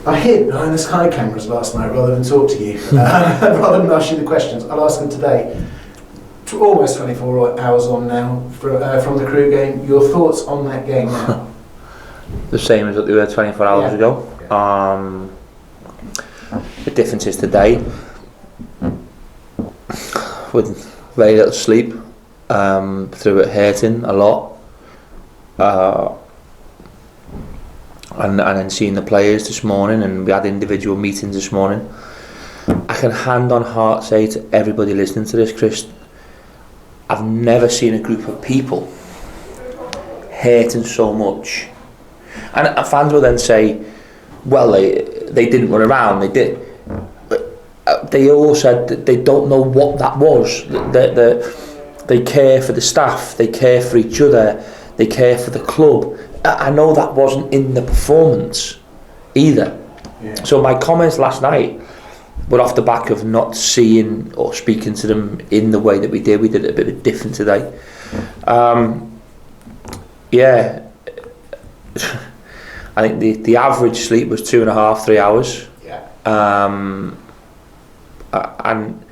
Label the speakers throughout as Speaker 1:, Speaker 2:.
Speaker 1: I hid behind the Sky cameras last night rather than talk to you, rather than ask you the questions. I'll ask them today. Almost 24 hours on now from the Crewe game. Your thoughts on that game now?
Speaker 2: The same as what they were 24 hours ago. The difference is today, with very little sleep, through it hurting a lot, and then seeing the players this morning, and we had individual meetings this morning. I can hand on heart say to everybody listening to this, Chris, I've never seen a group of people hating so much. And fans will then say, well, they didn't run around, they did. They all said that they don't know what that was. They care for the staff, they care for each other, they care for the club. I know that wasn't in the performance either. Yeah. So my comments last night were off the back of not seeing or speaking to them in the way that we did. We did it a bit different today. I think the average sleep was 2.5, 3 hours.
Speaker 1: Yeah.
Speaker 2: And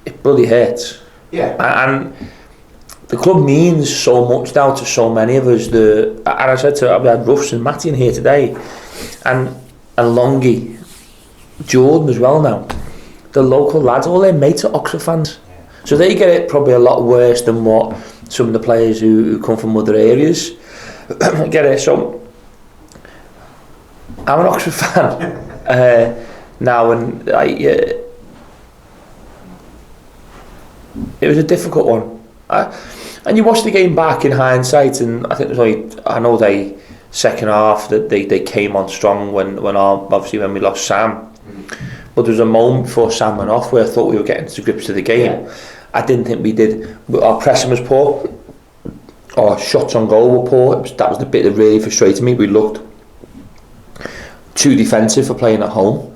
Speaker 2: it bloody hurts.
Speaker 1: Yeah.
Speaker 2: And the club means so much now to so many of us. And I said to, we had Ruffs and Matty in here today, and Longy, Jordan as well now. The local lads, all their mates are Oxford fans. Yeah. So they get it probably a lot worse than what some of the players who come from other areas get it. So I'm an Oxford fan now, and it was a difficult one. And you watch the game back in hindsight, and I think it was only, I know they second half that they came on strong when we lost Sam. But there was a moment before Sam went off where I thought we were getting to grips of the game. Yeah. I didn't think we did. Our pressing was poor. Our shots on goal were poor. That was the bit that really frustrated me. We looked too defensive for playing at home.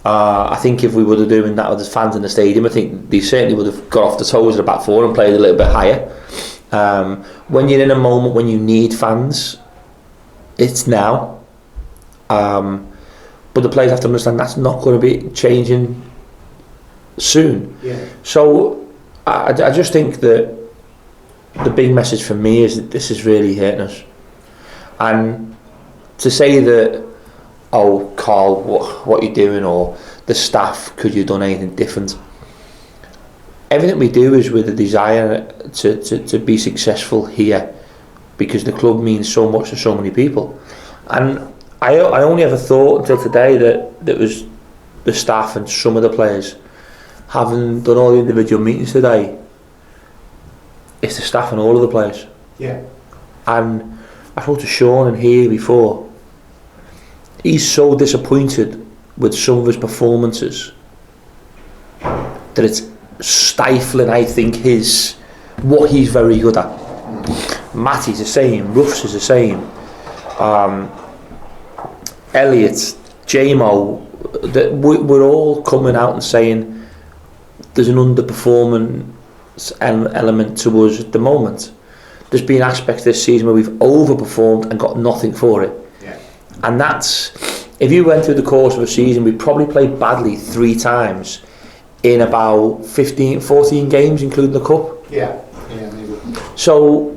Speaker 2: I think if we would have doing that with the fans in the stadium, I think they certainly would have got off the toes of the back four and played a little bit higher. When you're in a moment when you need fans, it's now. But the players have to understand that's not going to be changing soon. Yeah. So I just think that the big message for me is that this is really hurting us. And to say that, oh, Karl, what are you doing, or the staff, could you have done anything different? Everything we do is with a desire to be successful here, because the club means so much to so many people. And I only ever thought until today that it was the staff and some of the players. Having done all the individual meetings today, it's the staff and all of the players. Yeah. And I spoke to Sean in here before. He's so disappointed with some of his performances that it's stifling, I think, what he's very good at. Matty's the same, Ruffs is the same, Elliot, JMO, that we're all coming out and saying there's an underperformance element to us at the moment. There's been aspects this season where we've overperformed and got nothing for it. Yeah. And that's, if you went through the course of a season, we probably played badly 3 times in about 14 games, including the cup. Yeah, maybe. So,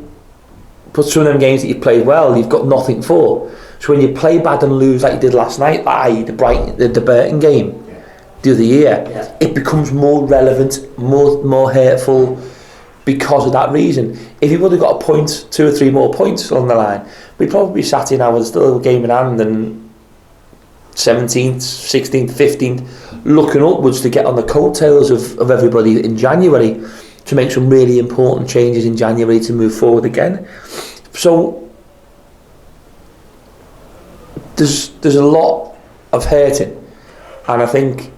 Speaker 2: but some of them games that you played well, you've got nothing for. So when you play bad and lose like you did last night, the Burton game the other year, it becomes more relevant, more hurtful because of that reason. If you would have got a point, 2 or 3 more points on the line, we'd probably be sat in now with still a game in hand and 17th, 16th, 15th, looking upwards to get on the coattails of everybody in January to make some really important changes in January to move forward again. So there's a lot of hurting, and I think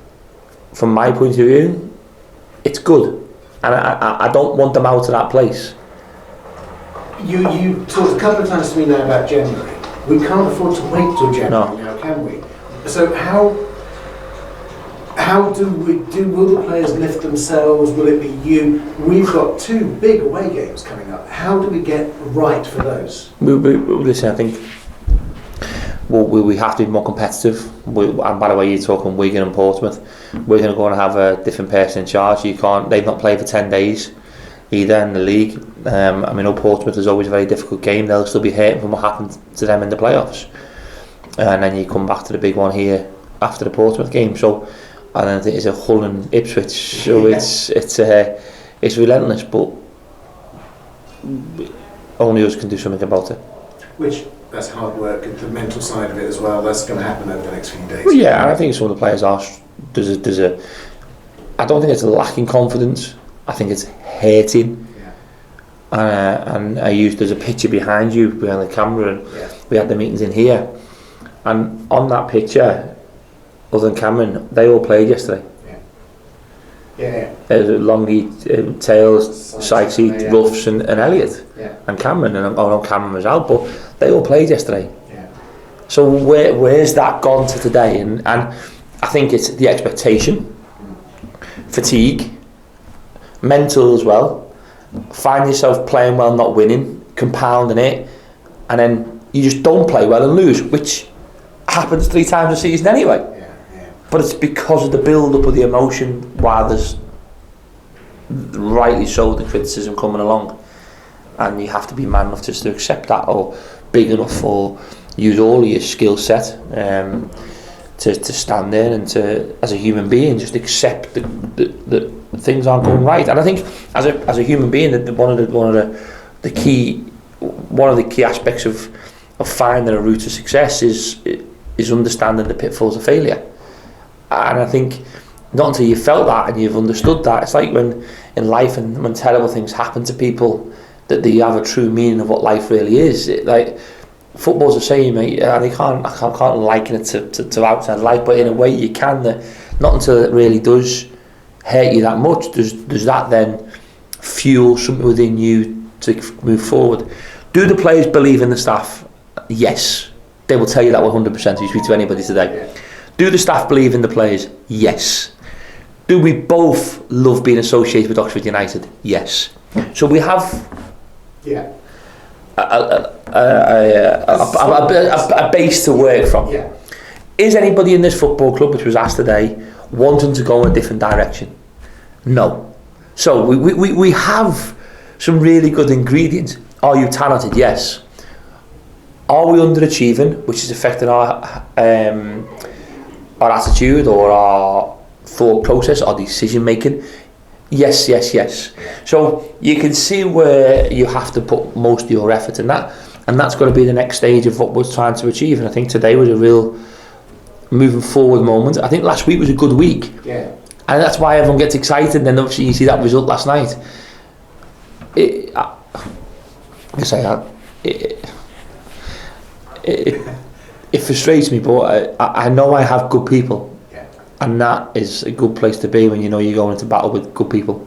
Speaker 2: from my point of view it's good, and I don't want them out of that place.
Speaker 1: You talked a couple of times to me now about January. We can't afford to wait till January now, can we? So how will the players lift themselves? Will it be you? We've got 2 big away games coming up. How do we get right for those?
Speaker 2: Listen, I think we have to be more competitive. And by the way, you're talking Wigan and Portsmouth. We're going to go and have a different person in charge. They've not played for 10 days either in the league. I mean, Portsmouth is always a very difficult game. They'll still be hurting from what happened to them in the playoffs. And then you come back to the big one here after the Portsmouth game. So, and then it's a Hull and Ipswich. So it's relentless, but only us can do something about it.
Speaker 1: Which, that's hard work, the mental side of it as well. That's going to happen over the next few days.
Speaker 2: Well, yeah, and I think some of the players are. I don't think it's lacking confidence. I think it's hurting. Yeah. And there's a picture behind you, behind the camera, and we had the meetings in here. And on that picture, other than Cameron, they all played yesterday. Yeah. Longy, Tails, Sykesy, Ruffs, and Elliott, and Cameron. And Cameron was out, but they all played yesterday. Yeah. So where's that gone to today? And I think it's the expectation, fatigue, mental as well. Find yourself playing well, not winning, compounding it, and then you just don't play well and lose, which happens 3 times a season anyway. But it's because of the build-up of the emotion, while there's rightly so the criticism coming along, and you have to be man enough just to accept that, or big enough, or use all of your skill set to stand there and to, as a human being, just accept that things aren't going right. And I think as a human being, that one of the key aspects of finding a route to success is understanding the pitfalls of failure. And I think not until you've felt that and you've understood that, it's like when in life and when terrible things happen to people, that they have a true meaning of what life really is. Like football's the same, mate. I can't liken it to outside life, but in a way you can. Not until it really does hurt you that much does that then fuel something within you to move forward. Do the players believe in the staff? Yes, they will tell you that 100% if you speak to anybody today. Do the staff believe in the players? Yes. Do we both love being associated with Oxford United? Yes. So we have a base to work from. Yeah. Is anybody in this football club, which was asked today, wanting to go in a different direction? No. So we have some really good ingredients. Are you talented? Yes. Are we underachieving, which is affecting our attitude or our thought process, our decision making? Yes. So you can see where you have to put most of your effort in that, and that's going to be the next stage of what we're trying to achieve. And I think today was a real moving forward moment. I think last week was a good week, and that's why everyone gets excited. And then obviously you see that result last night. It frustrates me, but I know I have good people, and that is a good place to be when you know you're going into battle with good people.